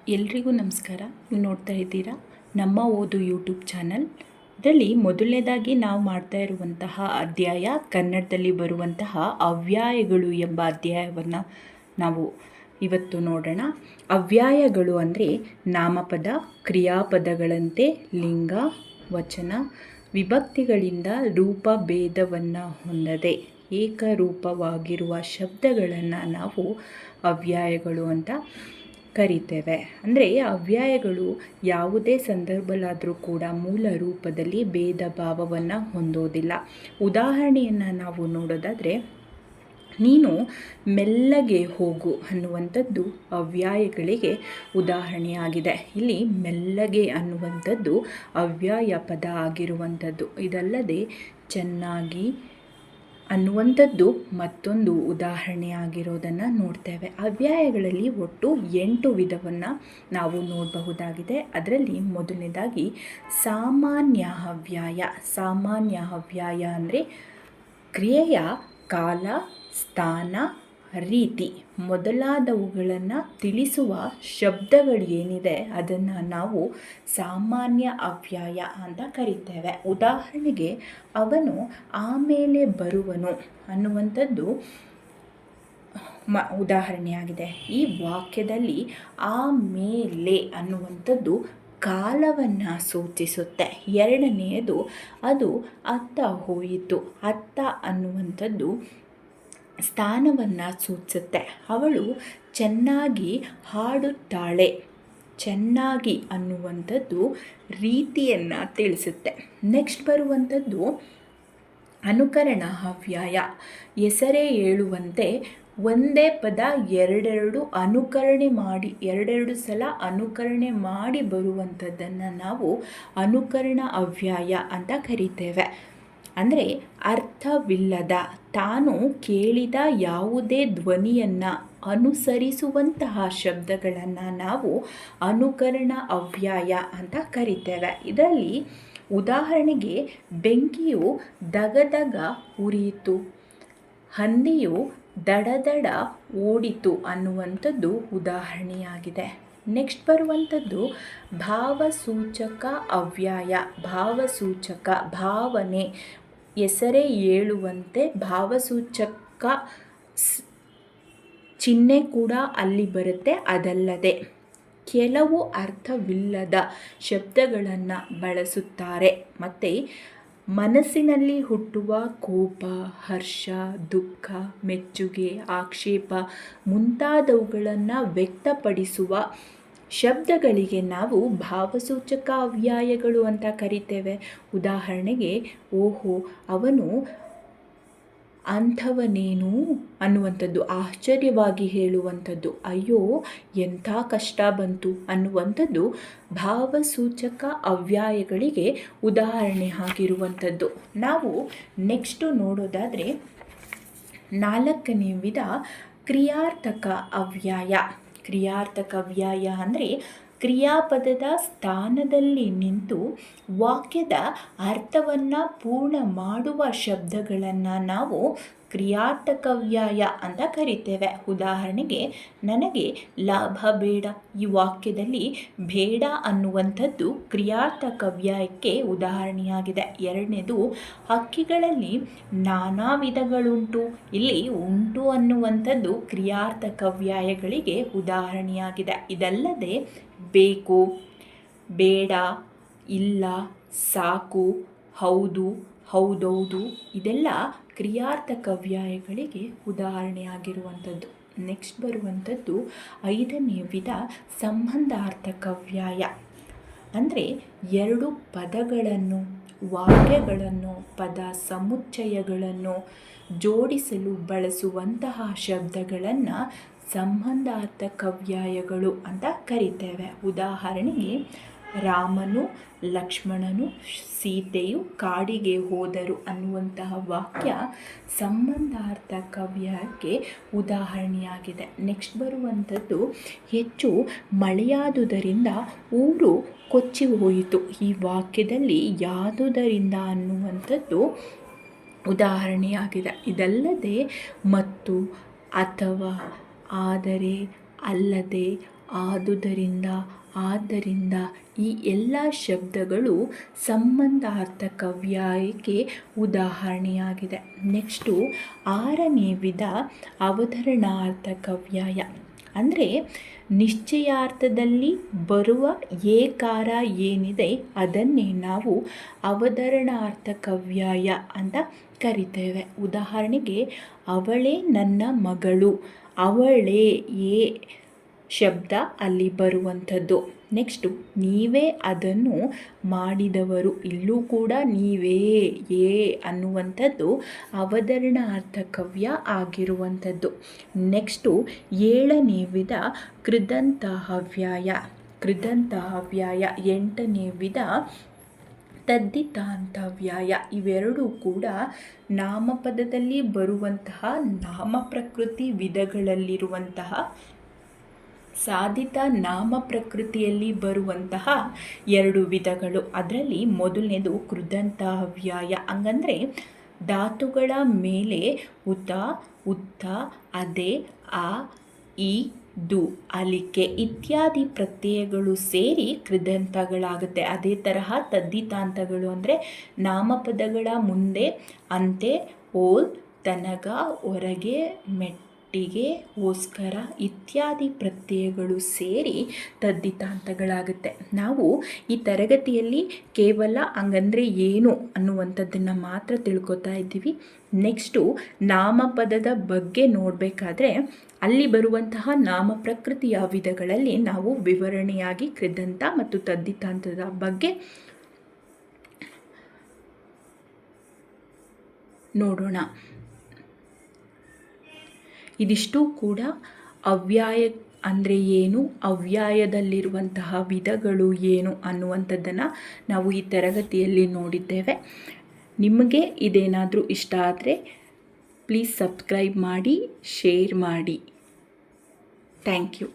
ಎಲ್ರಿಗೂ ನಮಸ್ಕಾರ. ನೀವು ನೋಡ್ತಾ ಇದ್ದೀರಾ ನಮ್ಮ ಓದು ಯೂಟ್ಯೂಬ್ ಚಾನಲ್. ಇದರಲ್ಲಿ ಮೊದಲನೇದಾಗಿ ನಾವು ಮಾಡ್ತಾ ಇರುವಂತಹ ಅಧ್ಯಾಯ ಕನ್ನಡದಲ್ಲಿ ಬರುವಂತಹ ಅವ್ಯಾಯಗಳು ಎಂಬ ಅಧ್ಯಾಯವನ್ನು ನಾವು ಇವತ್ತು ನೋಡೋಣ. ಅವ್ಯಾಯಗಳು ಅಂದರೆ ನಾಮಪದ, ಕ್ರಿಯಾಪದಗಳಂತೆ ಲಿಂಗ, ವಚನ, ವಿಭಕ್ತಿಗಳಿಂದ ರೂಪ ಭೇದವನ್ನು ಹೊಂದದೆ ಏಕರೂಪವಾಗಿರುವ ಶಬ್ದಗಳನ್ನು ನಾವು ಅವ್ಯಾಯಗಳು ಅಂತ ಕರಿತೇವೆ. ಅಂದರೆ ಅವ್ಯಾಯಗಳು ಯಾವುದೇ ಸಂದರ್ಭದಲ್ಲಾದರೂ ಕೂಡ ಮೂಲ ರೂಪದಲ್ಲಿ ಭೇದ ಭಾವವನ್ನು ಹೊಂದೋದಿಲ್ಲ. ಉದಾಹರಣೆಯನ್ನು ನಾವು ನೋಡೋದಾದರೆ, ನೀನು ಮೆಲ್ಲಗೆ ಹೋಗು ಅನ್ನುವಂಥದ್ದು ಅವ್ಯಾಯಗಳಿಗೆ ಉದಾಹರಣೆಯಾಗಿದೆ. ಇಲ್ಲಿ ಮೆಲ್ಲಗೆ ಅನ್ನುವಂಥದ್ದು ಅವ್ಯಾಯ ಪದ ಆಗಿರುವಂಥದ್ದು. ಇದಲ್ಲದೆ ಚೆನ್ನಾಗಿ ಅನ್ನುವಂಥದ್ದು ಮತ್ತೊಂದು ಉದಾಹರಣೆಯಾಗಿರೋದನ್ನು ನೋಡ್ತೇವೆ. ಅವ್ಯಾಯಗಳಲ್ಲಿ ಒಟ್ಟು 8 ವಿಧವನ್ನು ನಾವು ನೋಡಬಹುದಾಗಿದೆ. ಅದರಲ್ಲಿ ಮೊದಲನೇದಾಗಿ ಸಾಮಾನ್ಯ ಅವ್ಯಾಯ. ಸಾಮಾನ್ಯ ಅವ್ಯಾಯ ಅಂದರೆ ಕ್ರಿಯೆಯ ಕಾಲ, ಸ್ಥಾನ, ರೀತಿ ಮೊದಲಾದವುಗಳನ್ನು ತಿಳಿಸುವ ಶಬ್ದಗಳು ಏನಿದೆ ಅದನ್ನು ನಾವು ಸಾಮಾನ್ಯ ಅವ್ಯಾಯ ಅಂತ ಕರಿತೇವೆ. ಉದಾಹರಣೆಗೆ, ಅವನು ಆಮೇಲೆ ಬರುವನು ಅನ್ನುವಂಥದ್ದು ಉದಾಹರಣೆಯಾಗಿದೆ. ಈ ವಾಕ್ಯದಲ್ಲಿ ಆಮೇಲೆ ಅನ್ನುವಂಥದ್ದು ಕಾಲವನ್ನು ಸೂಚಿಸುತ್ತೆ. ಎರಡನೆಯದು, ಅದು ಅತ್ತ ಹೋಯಿತು. ಅತ್ತ ಅನ್ನುವಂಥದ್ದು ಸ್ಥಾನವನ್ನು ಸೂಚಿಸುತ್ತೆ. ಅವಳು ಚೆನ್ನಾಗಿ ಹಾಡುತ್ತಾಳೆ. ಚೆನ್ನಾಗಿ ಅನ್ನುವಂಥದ್ದು ರೀತಿಯನ್ನು ತಿಳಿಸುತ್ತೆ. ನೆಕ್ಸ್ಟ್ ಬರುವಂಥದ್ದು ಅನುಕರಣ ಅವ್ಯಾಯ. ಹೆಸರೇ ಹೇಳುವಂತೆ ಒಂದೇ ಪದ ಎರಡೆರಡು ಸಲ ಅನುಕರಣೆ ಮಾಡಿ ಬರುವಂಥದ್ದನ್ನು ನಾವು ಅನುಕರಣ ಅವ್ಯಾಯ ಅಂತ ಕರಿತೇವೆ. ಅಂದರೆ ಅರ್ಥವಿಲ್ಲದ, ತಾನು ಕೇಳಿದ ಯಾವುದೇ ಧ್ವನಿಯನ್ನು ಅನುಸರಿಸುವಂತಹ ಶಬ್ದಗಳನ್ನು ನಾವು ಅನುಕರಣ ಅವ್ಯಾಯ ಅಂತ ಕರಿತೇವೆ. ಇದರಲ್ಲಿ ಉದಾಹರಣೆಗೆ, ಬೆಂಕಿಯು ದಗದಗ ಉರಿಯಿತು, ಹಂದಿಯು ದಡದಡ ಓಡಿತು ಅನ್ನುವಂಥದ್ದು ಉದಾಹರಣೆಯಾಗಿದೆ. ನೆಕ್ಸ್ಟ್ ಬರುವಂಥದ್ದು ಭಾವಸೂಚಕ ಅವ್ಯಾಯ. ಭಾವಸೂಚಕ ಭಾವನೆ, ಹೆಸರೇ ಹೇಳುವಂತೆ ಭಾವಸೂಚಕ ಚಿಹ್ನೆ ಕೂಡ ಅಲ್ಲಿ ಬರುತ್ತೆ. ಅದಲ್ಲದೆ ಕೆಲವು ಅರ್ಥವಿಲ್ಲದ ಶಬ್ದಗಳನ್ನು ಬಳಸುತ್ತಾರೆ. ಮತ್ತು ಮನಸ್ಸಿನಲ್ಲಿ ಹುಟ್ಟುವ ಕೋಪ, ಹರ್ಷ, ದುಃಖ, ಮೆಚ್ಚುಗೆ, ಆಕ್ಷೇಪ ಮುಂತಾದವುಗಳನ್ನು ವ್ಯಕ್ತಪಡಿಸುವ ಶಬ್ದಗಳಿಗೆ ನಾವು ಭಾವಸೂಚಕ ಅವ್ಯಾಯಗಳು ಅಂತ ಕರಿತೇವೆ. ಉದಾಹರಣೆಗೆ, ಓಹೋ ಅವನು ಅಂಥವನೇನು ಅನ್ನುವಂಥದ್ದು ಆಶ್ಚರ್ಯವಾಗಿ ಹೇಳುವಂಥದ್ದು. ಅಯ್ಯೋ ಎಂಥ ಕಷ್ಟ ಬಂತು ಅನ್ನುವಂಥದ್ದು ಭಾವಸೂಚಕ ಅವ್ಯಾಯಗಳಿಗೆ ಉದಾಹರಣೆ ಆಗಿರುವಂಥದ್ದು. ನಾವು ನೆಕ್ಸ್ಟು ನೋಡೋದಾದರೆ 4ನೇ ವಿಧ ಕ್ರಿಯಾರ್ಥಕ ಅವ್ಯಾಯ. ಕ್ರಿಯಾರ್ಥಕ ಅವ್ಯಾಯ ಅಂದರೆ ಕ್ರಿಯಾಪದದ ಸ್ಥಾನದಲ್ಲಿ ನಿಂತು ವಾಕ್ಯದ ಅರ್ಥವನ್ನು ಪೂರ್ಣ ಮಾಡುವ ಶಬ್ದಗಳನ್ನು ನಾವು ಕ್ರಿಯಾರ್ಥಕ ಅವ್ಯಾಯ ಅಂತ ಕರಿತೇವೆ. ಉದಾಹರಣೆಗೆ, ನನಗೆ ಲಾಭ ಬೇಡ. ಈ ವಾಕ್ಯದಲ್ಲಿ ಬೇಡ ಅನ್ನುವಂಥದ್ದು ಕ್ರಿಯಾರ್ಥಕ ಅವ್ಯಾಯಕ್ಕೆ ಉದಾಹರಣೆಯಾಗಿದೆ. ಎರಡನೇದು, ಹಕ್ಕಿಗಳಲ್ಲಿ ನಾನಾ ವಿಧಗಳುಂಟು. ಇಲ್ಲಿ ಉಂಟು ಅನ್ನುವಂಥದ್ದು ಕ್ರಿಯಾರ್ಥಕ ಅವ್ಯಾಯಗಳಿಗೆ ಉದಾಹರಣೆಯಾಗಿದೆ. ಇದಲ್ಲದೆ ಬೇಕು, ಬೇಡ, ಇಲ್ಲ, ಸಾಕು, ಹೌದು, ಹೌದೌದು ಇದೆಲ್ಲ ಕ್ರಿಯಾರ್ಥಕ ಅವ್ಯಾಯಗಳಿಗೆ ಉದಾಹರಣೆಯಾಗಿರುವಂಥದ್ದು. ನೆಕ್ಸ್ಟ್ ಬರುವಂಥದ್ದು 5ನೇ ವಿಧ ಸಂಬಂಧಾರ್ಥಕ ಅವ್ಯಾಯ. ಅಂದರೆ 2 ಪದಗಳನ್ನು, ವಾಕ್ಯಗಳನ್ನು, ಪದ ಸಮುಚ್ಚಯಗಳನ್ನು ಜೋಡಿಸಲು ಬಳಸುವಂತಹ ಶಬ್ದಗಳನ್ನು ಸಂಬಂಧಾರ್ಥಕ ಅವ್ಯಾಯಗಳು ಅಂತ ಕರಿತೇವೆ. ಉದಾಹರಣೆಗೆ, ರಾಮನು, ಲಕ್ಷ್ಮಣನು, ಸೀತೆಯು ಕಾಡಿಗೆ ಹೋದರು ಅನ್ನುವಂತಹ ವಾಕ್ಯ ಸಂಬಂಧಾರ್ಥಕ ಅವ್ಯಾಯಕ್ಕೆ ಉದಾಹರಣೆಯಾಗಿದೆ. ನೆಕ್ಸ್ಟ್ ಬರುವಂಥದ್ದು ಹೆಚ್ಚು ಮಳೆಯಾದುದರಿಂದ ಊರು ಕೊಚ್ಚಿ ಹೋಯಿತು. ಈ ವಾಕ್ಯದಲ್ಲಿ ಯಾದುದರಿಂದ ಅನ್ನುವಂಥದ್ದು ಉದಾಹರಣೆಯಾಗಿದೆ. ಇದಲ್ಲದೆ ಮತ್ತು, ಅಥವಾ, ಆದರೆ, ಅಲ್ಲದೆ, ಆದುದರಿಂದ, ಆದ್ದರಿಂದ ಈ ಎಲ್ಲ ಶಬ್ದಗಳು ಸಂಬಂಧಾರ್ಥಕ ಅವ್ಯಯಕ್ಕೆ ಉದಾಹರಣೆಯಾಗಿದೆ. ನೆಕ್ಸ್ಟು 6ನೇ ವಿಧ ಅವತರಣಾರ್ಥಕ ಅವ್ಯಯ. ಅಂದರೆ ನಿಶ್ಚಯಾರ್ಥದಲ್ಲಿ ಬರುವ ಏಕಾರ ಏನಿದೆ ಅದನ್ನೇ ನಾವು ಅವತರಣಾರ್ಥಕ ಅವ್ಯಯ ಅಂತ ಕರಿತೇವೆ. ಉದಾಹರಣೆಗೆ ಅವಳೇ ನನ್ನ ಮಗಳು, ಅವಳೇ ಏ ಶಬ್ದ ಅಲ್ಲಿ ಬರುವಂಥದ್ದು. ನೆಕ್ಸ್ಟು ನೀವೇ ಅದನ್ನು ಮಾಡಿದವರು, ಇಲ್ಲೂ ಕೂಡ ನೀವೇ ಏ ಅನ್ನುವಂಥದ್ದು ಅವತರಣಾರ್ಥಕವ್ಯ ಆಗಿರುವಂಥದ್ದು. ನೆಕ್ಸ್ಟು 7ನೇ ವಿಧ ಕೃದಂತ ಅವ್ಯಯ. ಕೃದಂತ ಅವ್ಯಯ. 8ನೇ ವಿಧ ತದ್ದಿತಾಂತ ಅವ್ಯಯ. ಇವೆರಡೂ ಕೂಡ ನಾಮಪದದಲ್ಲಿ ಬರುವಂತಹ ನಾಮಪ್ರಕೃತಿ ವಿಧಗಳಲ್ಲಿರುವಂತಹ ಸಾಧಿತ ನಾಮ ಪ್ರಕೃತಿಯಲ್ಲಿ ಬರುವಂತಹ 2 ವಿಧಗಳು. ಅದರಲ್ಲಿ ಮೊದಲನೇದು ಕೃದಂತ ಅವ್ಯಯ. ಹಂಗಂದರೆ ಧಾತುಗಳ ಮೇಲೆ ಉತ, ಉತ್ತ, ಅದೆ, ಆ, ಈ, ದು, ಅಲಿಕೆ ಇತ್ಯಾದಿ ಪ್ರತ್ಯಯಗಳು ಸೇರಿ ಕೃದಂತಗಳಾಗುತ್ತೆ. ಅದೇ ತರಹ ತದ್ದಿತಾಂತಗಳು ಅಂದರೆ ನಾಮಪದಗಳ ಮುಂದೆ ಅಂತೆ, ಓಲ್, ತನಗ, ಹೊರಗೆ, ಮೆಟ್ಟಿಗೆ, ಓಸ್ಕರ ಇತ್ಯಾದಿ ಪ್ರತ್ಯಯಗಳು ಸೇರಿ ತದ್ದಿತಾಂತಗಳಾಗುತ್ತೆ. ನಾವು ಈ ತರಗತಿಯಲ್ಲಿ ಕೇವಲ ಹಂಗಂದರೆ ಏನು ಅನ್ನುವಂಥದ್ದನ್ನು ಮಾತ್ರ ತಿಳ್ಕೊತಾ ಇದ್ದೀವಿ. ನೆಕ್ಸ್ಟು ನಾಮಪದದ ಬಗ್ಗೆ ನೋಡಬೇಕಾದ್ರೆ ಅಲ್ಲಿ ಬರುವಂತಹ ನಾಮ ಪ್ರಕೃತಿಯ ವಿಧಗಳಲ್ಲಿ ನಾವು ವಿವರಣೆಯಾಗಿ ಕೃದಂತ ಮತ್ತು ತದ್ದಿತಾಂತದ ಬಗ್ಗೆ ನೋಡೋಣ. ಇದಿಷ್ಟು ಕೂಡ ಅವ್ಯಯ ಅಂದರೆ ಏನು, ಅವ್ಯಯದಲ್ಲಿರುವಂತಹ ವಿಧಗಳು ಏನು ಅನ್ನುವಂಥದ್ದನ್ನು ನಾವು ಈ ತರಗತಿಯಲ್ಲಿ ನೋಡಿದ್ದೇವೆ. ನಿಮಗೆ ಇದೇನಾದರೂ ಇಷ್ಟ ಆದರೆ ಪ್ಲೀಸ್ ಸಬ್ಸ್ಕ್ರೈಬ್ ಮಾಡಿ, ಶೇರ್ ಮಾಡಿ. Thank you.